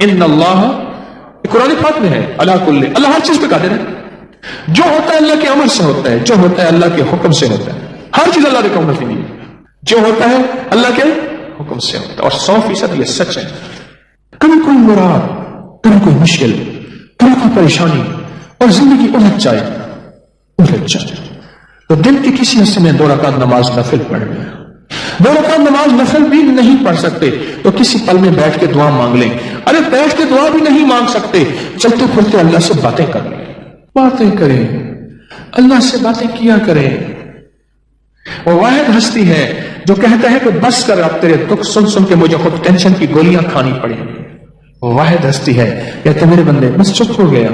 ان اللہ، قرآن پاک میں ہے، اللہ کل، اللہ ہر چیز پہ قادر ہے. جو ہوتا ہے اللہ کے امر سے ہوتا ہے، جو ہوتا ہے اللہ کے حکم سے ہوتا ہے. ہر چیز اللہ کے حکم سے نہیں ہے، جو ہوتا ہے اللہ کے حکم سے ہوتا ہے. اور 100% یہ سچ ہے. کبھی کوئی مراد، کبھی کوئی مشکل، کبھی کوئی پریشانی اور زندگی الجھ جائے تو دن کے کسی حصے میں 2 رکعت نماز نفل پڑھ لیں. 2 رکعت نماز نفل بھی نہیں پڑھ سکتے تو کسی پل میں بیٹھ کے دعا مانگ لیں. ارے بیٹھ کے دعا بھی نہیں مانگ سکتے، چلتے پھرتے اللہ سے باتیں کر لیں. باتیں کریں، اللہ سے باتیں کیا کریں. وہ واحد ہستی ہے جو کہتا ہے کہ بس کر، اب تیرے دکھ سن سن کے مجھے خود ٹینشن کی گولیاں کھانی پڑیں. وہ واحد ہستی ہے کہتے میرے بندے بس چپ ہو گیا.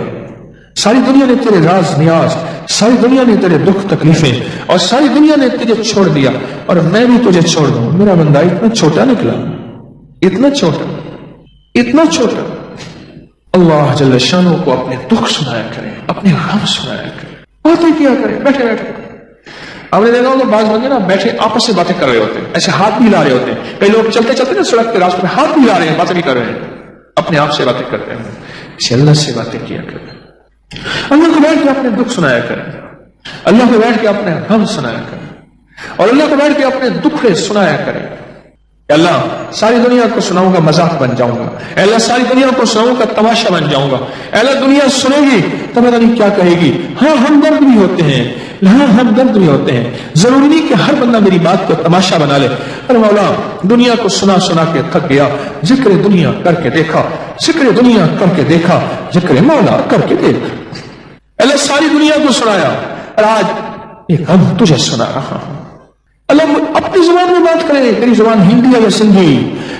ساری دنیا نے تیرے راز نیاز، ساری دنیا نے تیرے دکھ تکلیفیں اور ساری دنیا نے تجھے چھوڑ دیا اور میں بھی تجھے چھوڑ دوں. میرا بندہ اتنا چھوٹا نکلا، اتنا چھوٹا، اتنا چھوٹا. اللہ جل شانہ کو اپنے دکھ سنایا کریں، اپنے غم سنایا کریں، باتیں کیا کریں بیٹھے بیٹھے. آپ نے دیکھا ہوگا بعض بندے نا بیٹھے آپس سے باتیں کر رہے ہوتے ہیں، ایسے ہاتھ بھی ہلا رہے ہوتے ہیں. کئی لوگ چلتے چلتے نا سڑک کے راستے میں ہاتھ بھی ہلا رہے ہیں، باتیں بھی کر رہے ہیں، اپنے آپ سے باتیں کرتے ہیں. اسے اللہ سے باتیں کیا کریں. اللہ کو بیٹھ کے اپنے دکھ سنایا کریں، اللہ کو بیٹھ کے اپنے غم سنایا کریں اور اللہ کو بیٹھ کے اپنے دکھ سنایا کریں. اللہ ساری دنیا کو سناؤں گا مذاق بن جاؤں گا، اللہ ساری دنیا کو سناؤں گا تماشا بن جاؤں گا. اللہ دنیا سنے گی تو پتہ نہیں کیا کہے گی. ہاں ہم درد بھی ہوتے ہیں، ہاں ہم درد بھی ہوتے ہیں. ضروری نہیں کہ ہر بندہ میری بات کو تماشا بنا لے. ارے مولا دنیا کو سنا سنا کے تھک گیا، ذکر دنیا کر کے دیکھا، ذکر دنیا کر کے دیکھا، ذکر مولا کر کے دیکھا. اللہ ساری دنیا کو سنایا اور آج ایک غم تجھے سنا رہا ہوں. اللہ اپنی زبان میں بات کرے، تیری زبان ہندی ہے یا سندھی،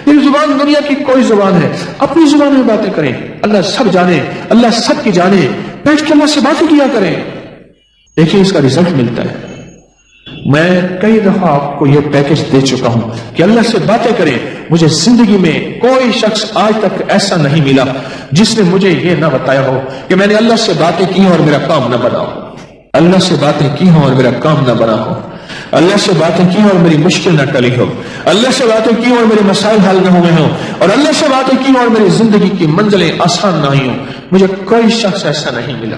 تیری زبان دنیا کی کوئی زبان ہے، اپنی زبان میں باتیں کریں. اللہ سب جانے، اللہ سب کی جانے. بیٹھ کے اللہ سے باتیں کیا کریں. دیکھیں اس کا رزلٹ ملتا ہے. میں کئی دفعہ آپ کو یہ پیکج دے چکا ہوں کہ اللہ سے باتیں کریں. مجھے زندگی میں کوئی شخص آج تک ایسا نہیں ملا جس نے مجھے یہ نہ بتایا ہو کہ میں نے اللہ سے باتیں کی اور میرا کام نہ بنا ہو. اللہ سے باتیں کی ہوں اور میرا کام نہ بنا ہو. اللہ سے باتیں کی اور میری مشکل نہ ٹلی ہو. اللہ سے باتیں کی اور میرے مسائل حل نہ ہوئے ہوں. اور اللہ سے باتیں کی اور میری زندگی کی منزلیں آسان نہ ہوئی ہوں. مجھے کوئی شخص ایسا نہیں ملا.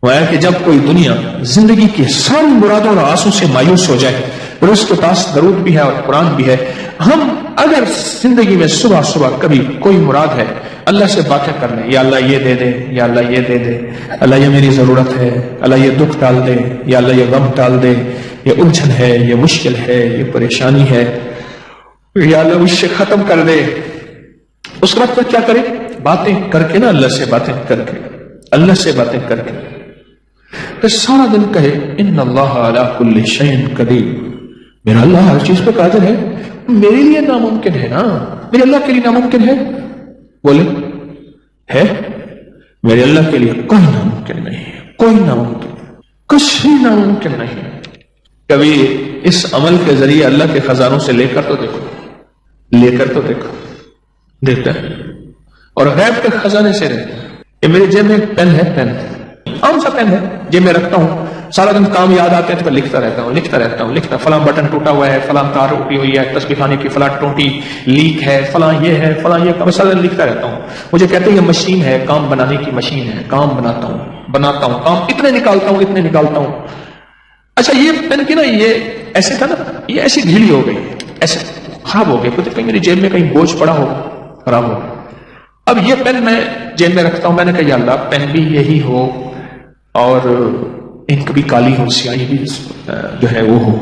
وہ ہے کہ جب کوئی دنیا زندگی کی ساری مرادوں اور آسوں سے مایوس ہو جائے اور اس کے پاس درود بھی ہے اور قرآن بھی ہے، ہم اگر زندگی میں صبح صبح کبھی کوئی مراد ہے اللہ سے باتیں کر لیں. یا اللہ یہ دے دے، یا اللہ یہ دے دے، اللہ یہ میری ضرورت ہے، اللہ یہ دکھ ٹال دے، یا اللہ یہ غم ٹال دے، یہ الجھن ہے، یہ مشکل ہے، یہ پریشانی ہے، یا اللہ مجھ سے ختم کر دے. اس کے بعد پھر کیا کرے؟ باتیں کر کے نا، اللہ سے باتیں کر کے، اللہ سے باتیں کر کے پھر سارا دن کہے ان اللہ علی کل شیء قدیر. میرا اللہ ہر چیز پہ قادر ہے. میرے لیے ناممکن ہے نا، میرے اللہ کے لیے ناممکن ہے؟ بولے ہے؟ میرے اللہ کے لیے کوئی ناممکن نہیں ہے، کوئی ناممکن، کچھ بھی ناممکن نہیں ہے. کبھی اس عمل کے ذریعے اللہ کے خزانوں سے لے کر تو دیکھو، لے کر تو دیکھو، دیکھتا ہے اور غیب کے خزانے سے رہتا ہے. یہ میرے جیب میں ایک پین ہے، پین عام سا پین ہے، جیب میں رکھتا ہوں. سارا دن کام یاد آتے ہیں تو لکھتا رہتا ہوں، لکھتا رہتا ہوں، لکھتا. فلاں بٹن ٹوٹا ہوا ہے، فلاں تار اٹھی ہوئی ہے، تسبیح خانے کی فلاں ٹوٹی لیک ہے، فلاں یہ ہے، فلاں یہ. میں سارا دن لکھتا رہتا ہوں. مجھے کہتے ہیں یہ مشین ہے، کام بنانے کی مشین ہے، کام بناتا ہوں، کام اتنے نکالتا ہوں، اتنے نکالتا ہوں. اچھا یہ پین کی نا یہ ایسے تھا نا، یہ ایسی ڈھیلی ہو گئی، ایسے خراب ہو گئی. کہیں میری جیب میں کہیں بوجھ پڑا ہو، خراب ہو. اب یہ پین میں جیب میں رکھتا ہوں. میں نے کہا یا اللہ پین بھی یہی ہو اور انک بھی کالی ہو، سیاہی بھی جو ہے وہ ہو.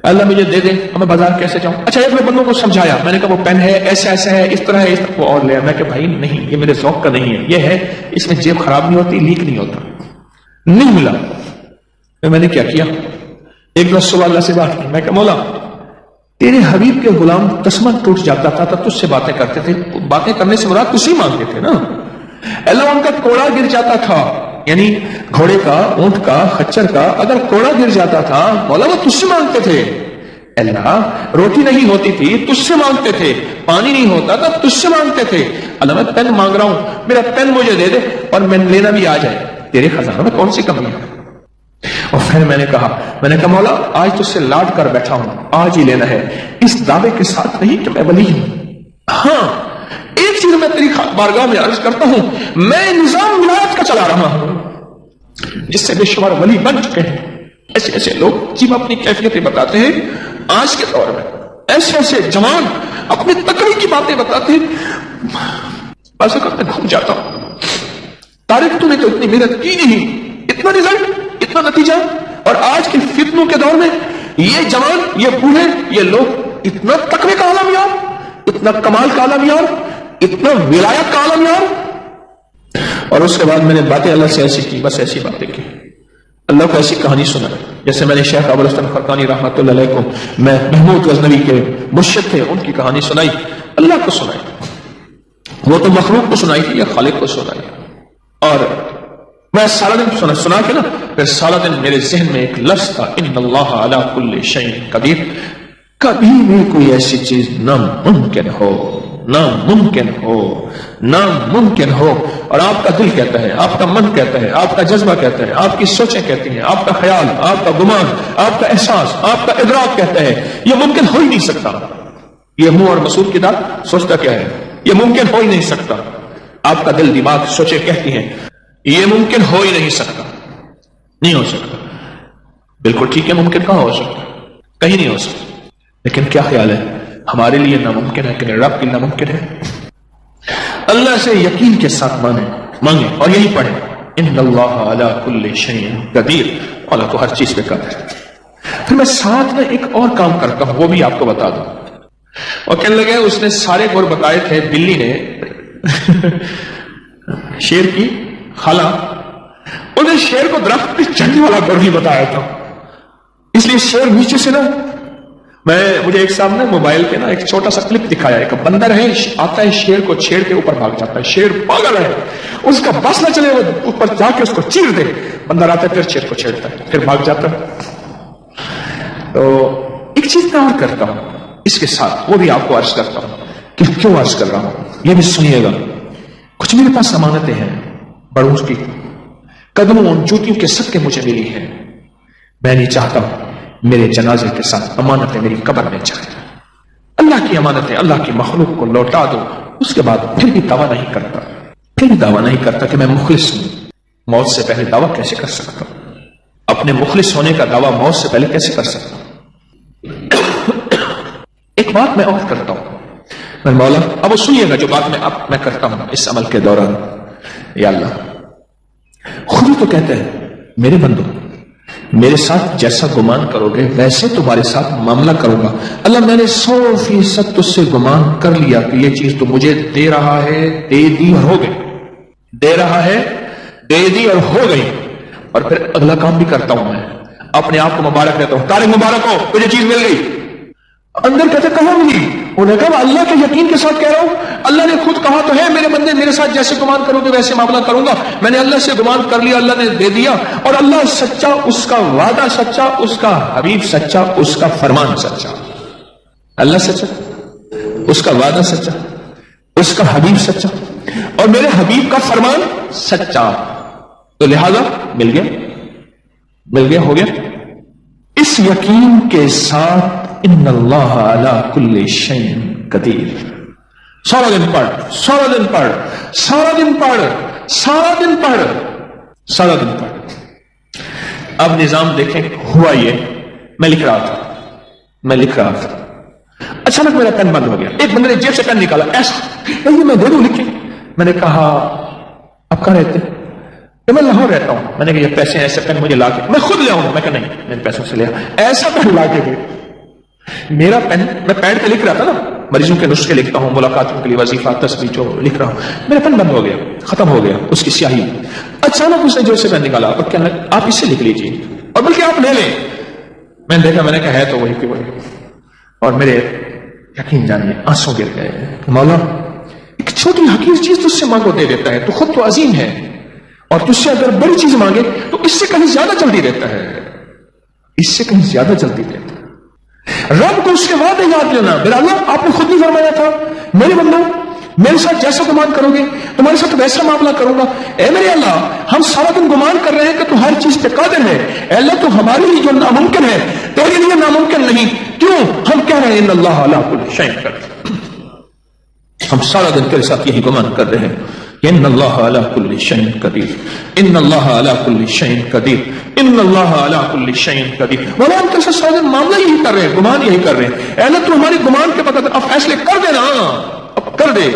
اللہ مجھے دے دے، میں بازار کیسے جاؤں؟ اچھا ایک میں بندوں کو سمجھایا، میں نے کہا وہ پین ہے ایسا ایسا ہے، اس طرح ہے، اس طرح. وہ اور لیا. میں کہ بھائی نہیں، یہ میرے ذوق کا نہیں ہے، یہ ہے اس میں جیب خراب نہیں ہوتی، لیک نہیں ہوتا. نہیں ملا. میں نے کیا کیا؟ ایک دن صبح اللہ سے بات کی. میں کہ مولا تیرے حبیب کے غلام تسمہ ٹوٹ جاتا تھا تو تجھ سے باتیں کرتے تھے. باتیں کرنے سے مراد تجھ سے مانگتے تھے نا. اللہ ان کا کوڑا گر جاتا تھا، یعنی گھوڑے کا، اونٹ کا، خچر کا اگر کوڑا گر جاتا تھا مولا وہ تجھ سے مانگتے تھے. اللہ روٹی نہیں ہوتی تھی تجھ سے مانگتے تھے، پانی نہیں ہوتا تھا تجھ سے مانگتے تھے. اللہ میں پین مانگ رہا ہوں، میرا پین مجھے دے دے اور میں لینا بھی آ جائے. تیرے خزانوں میں کون سی کمی ہے؟ اور پھر میں نے کہا مولا آج تجھ سے لاڈ کر بیٹھا ہوں، آج ہی لینا ہے، اس دعوے کے ساتھ نہیں کہ میں ولی ہوں. ہاں ایک چیز میں تیری بارگاہ میں عرض کرتا ہوں، میں نظام ولایت کا چلا رہا ہوں جس سے بے شمار ولی بن چکے ہیں۔ ایسے ایسے لوگ جب اپنی کیفیتیں بتاتے ہیں آج کے دور میں، ایسے ایسے جوان اپنے تقوی کی باتیں بتاتے ہیں، ایسا کرتے گھوم جاتا ہوں، طارق تو نے تو اتنی محنت کی نہیں، اتنا رزلٹ، اتنا نتیجہ، اور آج کے فتنوں کے دور میں یہ جوان، یہ بوڑھے، یہ لوگ اتنا تقوی کا عالم یار، اتنا کمال کا عالم یار، اتنا ولایت کا عالم یار۔ اور اس کے بعد میں نے باتیں اللہ سے ایسی کی، بس ایسی باتیں کی، اللہ کو ایسی کہانی سنائی، جیسے میں نے شیخ ابوالحسن خرقانی رحمۃ اللہ علیہ کو، میں محمود غزنوی کے مرشد تھے، ان کی کہانی سنائی، اللہ کو سنائی، وہ تو مخلوق کو سنائی تھی یا خالق کو سنائی، اور میں سارا دن سنا کے نا، پھر سارا دن میرے ذہن میں ایک لفظ تھا، ان اللہ علی کل شیء قدیر، کبھی بھی کوئی ایسی چیز ناممکن ہو، ناممکن ہو، ناممکن ہو، اور آپ کا دل کہتا ہے، آپ کا من کہتا ہے، آپ کا جذبہ کہتا ہے، آپ کی سوچیں کہتی ہیں، آپ کا خیال، آپ کا گمان، آپ کا احساس، آپ کا ادراک کہتا ہے یہ ممکن ہو ہی نہیں سکتا، یہ منہ اور مسعود کی داد سوچتا کیا ہے، یہ ممکن ہو ہی نہیں سکتا، آپ کا دل دماغ سوچیں کہتی ہیں یہ ممکن ہو ہی نہیں سکتا، نہیں ہو سکتا، بالکل ٹھیک ہے، ممکن کہاں ہو سکتا، کہیں نہیں ہو سکتا، لیکن کیا خیال ہے ہمارے لیے ناممکن ہے کہ رب کے ناممکن ہے؟ اللہ سے یقین کے ساتھ مانگیں اور یہی پڑھیں، ان اللہ علی کل شیء قدیر، اللہ کو ہر چیز پہ قادر ہے۔ پھر میں ساتھ میں ایک اور کام کرتا ہوں، وہ بھی آپ کو بتا دوں، اور کہنے لگے اس نے سارے گور بتائے تھے، بلی نے شیر کی خالہ، انہیں شیر کو درخت پہ چڑھنے والا گور ہی بتایا تھا، اس لیے شیر نیچے سے نا، مجھے ایک صاحب نے موبائل پہ نا ایک چھوٹا سا کلپ دکھایا، ایک بندر ہے آتا ہے شیر کو چھیڑ کے اوپر بھاگ جاتا ہے، شیر پاگل ہے، اس کا بس نہ چلے وہ اوپر جا کے اس کو چیر دے، بندر آتا ہے پھر شیر کو چھیڑتا ہے پھر بھاگ جاتا ہے۔ تو ایک چیز میں اور کرتا ہوں اس کے ساتھ، وہ بھی آپ کو عرض کرتا ہوں کہ کیوں عرض کر رہا ہوں، یہ بھی سنیے گا، کچھ میرے پاس امانتیں ہیں بڑوں کی، قدموں ان جوتیوں کے صدقے مجھے ملی ہیں، میں نہیں چاہتا میرے جنازے کے ساتھ امانتیں میری قبر میں جائیں، اللہ کی امانتیں اللہ کی مخلوق کو لوٹا دو، اس کے بعد پھر بھی دعویٰ نہیں کرتا کہ میں مخلص ہوں، موت سے پہلے دعویٰ کیسے کر سکتا ہوں، اپنے مخلص ہونے کا دعویٰ موت سے پہلے کیسے کر سکتا ہوں؟ ایک بات میں اور کرتا ہوں، میں مولا، اب وہ سنیے گا جو بات میں کرتا ہوں اس عمل کے دوران، یا اللہ خود ہی تو کہتے ہیں میرے بندو میرے ساتھ جیسا گمان کرو گے ویسے تمہارے ساتھ معاملہ کروں گا، اللہ میں نے 100% تجھ سے گمان کر لیا کہ یہ چیز تو مجھے دے رہا ہے، دے دی اور ہو گئی، دے رہا ہے، دے دی اور ہو گئی، اور پھر اگلا کام بھی کرتا ہوں، میں اپنے آپ کو مبارک دیتا ہوں، طارق مبارک ہو تجھے چیز مل گئی، اندر کہتے کہاں ملی، انہیں کہا اللہ کے یقین کے ساتھ کہہ رہا ہوں، اللہ نے خود کہا تو ہے میرے بندے میرے ساتھ جیسے گمان کرو گے ویسے معاملہ کروں گا، میں نے اللہ سے گمان کر لیا، اللہ نے دے دیا، اور اللہ سچا، اس کا وعدہ سچا، اس کا حبیب سچا، اس کا فرمان سچا، اللہ سچا، اس کا وعدہ سچا، اس کا حبیب سچا، اور میرے حبیب کا فرمان سچا، تو لہذا مل گیا، ہو گیا، اس یقین کے ساتھ ان اللہ علی کل شیء قدیر، سارا دن پڑھ، سارا دن پڑھ، سارا دن پڑھ، سارا دن پڑھ، سارا دن پڑھ۔ اب نظام دیکھیں، ہوا یہ، میں لکھ رہا تھا، اچانک میرا پین بند ہو گیا، ایک بندے نے جیب سے پین نکالا، ایسا میں دے دوں لکھیں، میں نے کہا آپ کہاں رہتے؟ میں لاہور رہتا ہوں، میں نے کہا یہ پیسے ایسے پین مجھے لا کے، میں خود لے آؤں گا، میں کہا نہیں میں پیسوں سے لیا، ایسا پین لا کے دے، میرا پین، میں پیڈ پہ لکھ رہا تھا نا، مریضوں کے نسخے لکھتا ہوں، ملاقاتوں کے لیے وظیفہ تسبیح جو لکھ رہا ہوں، میرا پین بند ہو گیا، ختم ہو گیا اس کی سیاہی، اچانک اس نے جو سے پین نکالا اور کہنے لگا آپ اس سے لکھ لیجیے، اور بلکہ آپ لے لیں، میں نے دیکھا، میں نے کہا ہے تو وہی کہ وہی، اور میرے یقین جانیے آنسو گر گئے، مولا ایک چھوٹی حقیر چیز تجھ سے مانگو دے دیتا ہے، تو خود تو عظیم ہے، اور تجھ سے اگر بڑی چیز مانگے تو اس سے کہیں زیادہ جلدی دیتا ہے، اس سے کہیں زیادہ جلدی دیتا ہے۔ رب کو اس کے وعدے یاد لینا، میرا اللہ آپ نے خود بھی فرمایا تھا میرے بندو میرے ساتھ جیسا گمان کرو گے تمہارے ساتھ ویسا معاملہ کروں گا، اے میرے اللہ ہم سارا دن گمان کر رہے ہیں کہ تو ہر چیز پہ قادر ہے، اے اللہ تو ہمارے لیے جو ناممکن ہے تیرے لیے ناممکن نہیں، کیوں؟ ہم کہہ رہے ہیں ان اللہ علی کل شیء قدیر، ہم سارا دن تیرے ساتھ یہی گمان کر رہے ہیں ان اللہ علی کل شیء قدیر، ان اللہ علی کل شیء قدیر، ان اللہ علی کل شیء قدیر۔ مولا ہم تیرے ساتھ سارا دن معاملہ یہی کر رہے ہیں، گمان یہی کر رہے ہیں، اے اللہ تو ہمارے گمان کے بغیر اب فیصلے کر دے نا، اب کر دے۔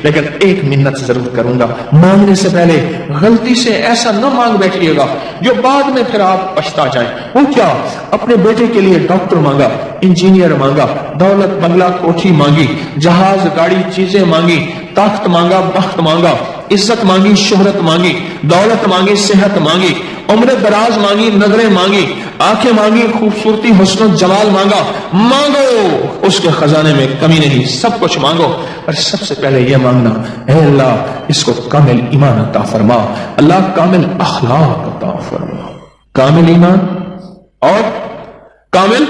لیکن ایک منت ضرور کروں گا، مانگنے سے پہلے غلطی سے ایسا نہ مانگ بیٹھیے گا جو بعد میں پھر آپ پچھتا جائیں۔ وہ کیا؟ اپنے بیٹے کے لیے ڈاکٹر مانگا، انجینئر مانگا، دولت بنگلہ کوٹھی مانگی، جہاز گاڑی چیزیں مانگی، طاقت مانگا، بخت مانگا، عزت مانگی، شہرت مانگی، دولت مانگی، صحت مانگی، عمر دراز مانگی، نظریں مانگی، آنکھیں مانگی، خوبصورتی حسن و جمال مانگا۔ مانگو، اس کے خزانے میں کمی نہیں، سب کچھ مانگو، اور سب سے پہلے یہ مانگنا اے اللہ اس کو کامل ایمان عطا فرما، اللہ کامل اخلاق عطا فرما، کامل ایمان اور کامل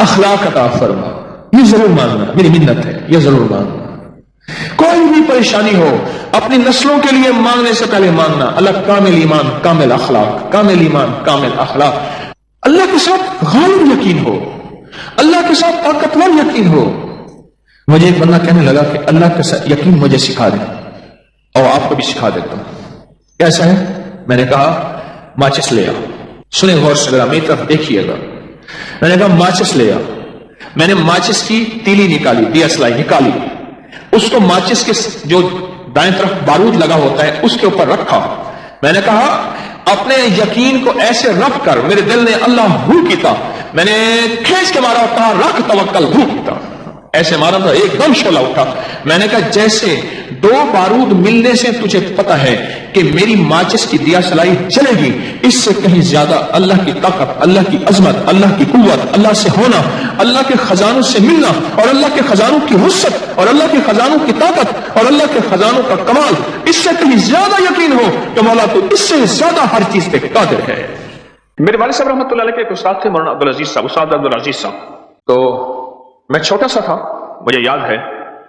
اخلاق عطا فرما۔ یہ ضرور مانگنا، میری منت ہے، یہ ضرور مانگنا۔ کوئی بھی پریشانی ہو اپنی نسلوں کے لیے مانگنے سے پہلے مانگنا اللہ کامل ایمان، کامل اخلاق، کامل ایمان، کامل اخلاق، اللہ کے ساتھ غالب یقین ہو، اللہ کے ساتھ طاقتور یقین ہو۔ مجھے ایک بندہ کہنے لگا کہ اللہ کے ساتھ یقین مجھے سکھا دے، اور آپ کو بھی سکھا دیتا ہوں۔ کیسا ہے؟ میں نے کہا ماچس لے آ، سنیں غور سے ذرا میری طرف دیکھیے گا۔ میں نے کہا ماچس لے آ، میں نے ماچس کی تیلی نکالی، دیا سلائی نکالی، اس کو ماچس کے جو دائیں طرف بارود لگا ہوتا ہے اس کے اوپر رکھا۔ میں نے کہا اپنے یقین کو ایسے رکھ کر، میرے دل نے اللہ ہو کیتا، میں نے کھینچ کے مارا، کہا رکھ توکل ہو کیتا، ایسے مارا تھا، ایک دم شعلہ اٹھا۔ میں نے کہا جیسے دو بارود ملنے سے تجھے پتا ہے کہ میری ماچس کی دیا سلائی چلے گی، اس سے کہیں زیادہ اللہ کی طاقت، اللہ کی عظمت، اللہ کی قوت، اللہ سے ہونا، اللہ کے خزانوں سے ملنا، اور اللہ کے خزانوں کی وسعت، اور اللہ کے خزانوں کی طاقت، اور اللہ کے خزانوں کا کمال، اس سے کہیں زیادہ یقین ہو کہ مولا تو اس سے زیادہ ہر چیز پہ قادر ہے۔ میرے والد صاحب رحمۃ اللہ علیہ کے ایک استاد تھے، مولانا عبدالعزیز صاحب، استاد عبدالعزیز صاحب۔ تو میں چھوٹا سا تھا، مجھے یاد ہے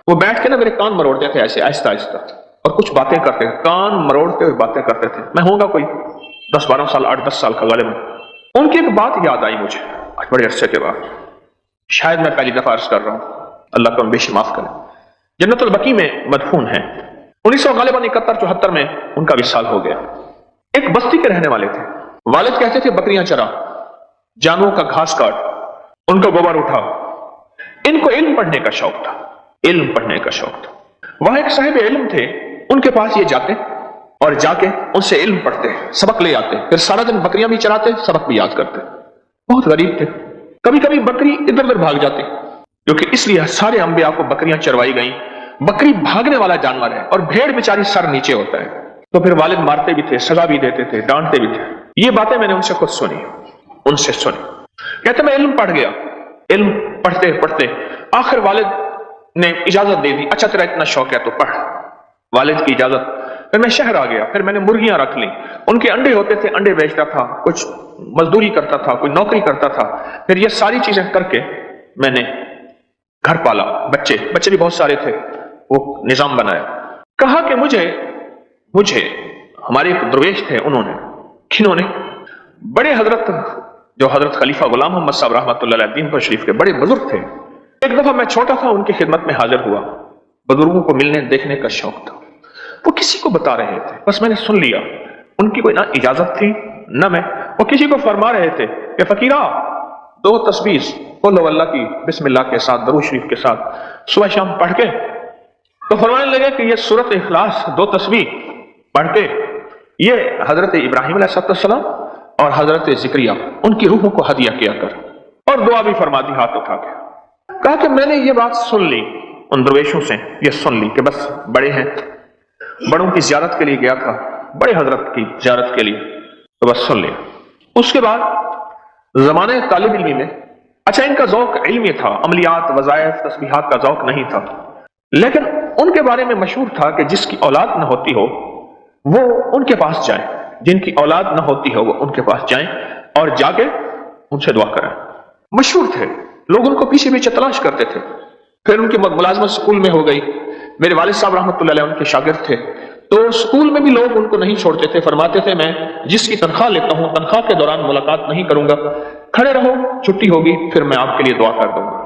وہ بیٹھ کے نا میرے کان مروڑتے تھے ایسے آہستہ آہستہ، اور کچھ باتیں کرتے تھے، کان مروڑتے ہوئے باتیں کرتے تھے۔ میں ہوں گا کوئی 10-12 سال، 8-10 سال کا غالباً۔ ان کی ایک بات یاد آئی مجھے آج بڑے عرصے کے بعد، شاید میں پہلی دفعہ عرض کر رہا ہوں، اللہ کو بے معاف کرے۔ جنت البقیع میں مدفون ہیں، 1971-74 میں ان کا وصال ہو گیا۔ ایک بستی کے رہنے والے تھے، والد کہتے تھے بکریاں چرا، جانوروں کا گھاس کاٹ، ان کا گوبر اٹھا۔ ان کو علم پڑھنے کا شوق تھا، علم پڑھنے کا شوق تھا۔ وہاں ایک صاحب علم تھے، ان کے پاس یہ جاتے اور جا کے ان سے علم پڑھتے، سبق لے آتے، پھر سارا دن بکریاں بھی چراتے، سبق بھی یاد کرتے۔ بہت غریب تھے، کبھی کبھی بکری ادھر ادھر بھاگ جاتی، کیونکہ اس لیے سارے انبیاء کو بکریاں چروائی گئیں۔ بکری بھاگنے والا جانور ہے، اور بھیڑ بیچاری سر نیچے ہوتا ہے، تو پھر والد مارتے بھی تھے، سزا بھی دیتے تھے، ڈانٹتے بھی تھے۔ یہ باتیں میں نے ان سے خود سنی، ان سے سنی۔ کہتے میں علم پڑھ گیا، علم پڑھتے پڑھتے آخر والد نے اجازت دے دی، اچھا تیرا اتنا شوق ہے تو پڑھ، والد کی اجازت۔ پھر میں شہر آ گیا، پھر میں نے مرغیاں رکھ لیں، ان کے انڈے ہوتے تھے، انڈے بیچتا تھا، کچھ مزدوری کرتا تھا، کوئی نوکری کرتا تھا۔ پھر یہ ساری چیزیں کر کے میں نے گھر پالا، بچے بھی بہت سارے تھے، وہ نظام بنایا۔ کہا کہ مجھے ہمارے ایک درویش تھے، انہوں نے بڑے حضرت، جو حضرت خلیفہ غلام محمد صاحب رحمۃ اللہ علیہ دین پر شریف کے بڑے بزرگ تھے۔ ایک دفعہ میں چھوٹا تھا، ان کی خدمت میں حاضر ہوا، بزرگوں کو ملنے دیکھنے کا شوق تھا۔ وہ کسی کو بتا رہے تھے، بس میں نے سن لیا، ان کی کوئی نہ اجازت تھی نہ میں، وہ کسی کو فرما رہے تھے کہ فقیرہ 2 تسبیح قل ہو اللہ کی بسم اللہ کے ساتھ، درود شریف کے ساتھ صبح شام پڑھ کے، تو فرمانے لگے کہ یہ سورۃ اخلاص 2 تسبیح پڑھ کے یہ حضرت ابراہیم علیہ السلام اور حضرت زکریا ان کی روحوں کو ہدیہ کیا کر، اور دعا بھی فرما دی ہاتھ اٹھا کے۔ کہا کہ میں نے یہ بات سن لی، ان درویشوں سے یہ سن لی کہ بس بڑے ہیں، بڑوں کی زیارت کے لیے گیا تھا، بڑے حضرت کی زیارت کے لیے، تو بس سن لیا۔ اس کے بعد زمانے طالب علمی میں، اچھا ان کا ذوق علمی تھا، عملیات، وظائف، تسبیحات کا ذوق نہیں تھا، لیکن ان کے بارے میں مشہور تھا کہ جس کی اولاد نہ ہوتی ہو وہ ان کے پاس جائیں، جن کی اولاد نہ ہوتی ہو وہ ان کے پاس جائیں اور جا کے ان سے دعا کریں۔ مشہور تھے، لوگ ان کو پیچھے پیچھے تلاش کرتے تھے۔ پھر ان کی ملازمت سکول میں ہو گئی، میرے والد صاحب رحمۃ اللہ علیہ ان کے شاگرد تھے، تو سکول میں بھی لوگ ان کو نہیں چھوڑتے تھے، فرماتے تھے میں جس کی تنخواہ لیتا ہوں تنخواہ کے دوران ملاقات نہیں کروں گا، کھڑے رہو، چھٹی ہوگی پھر میں آپ کے لیے دعا کر دوں گا۔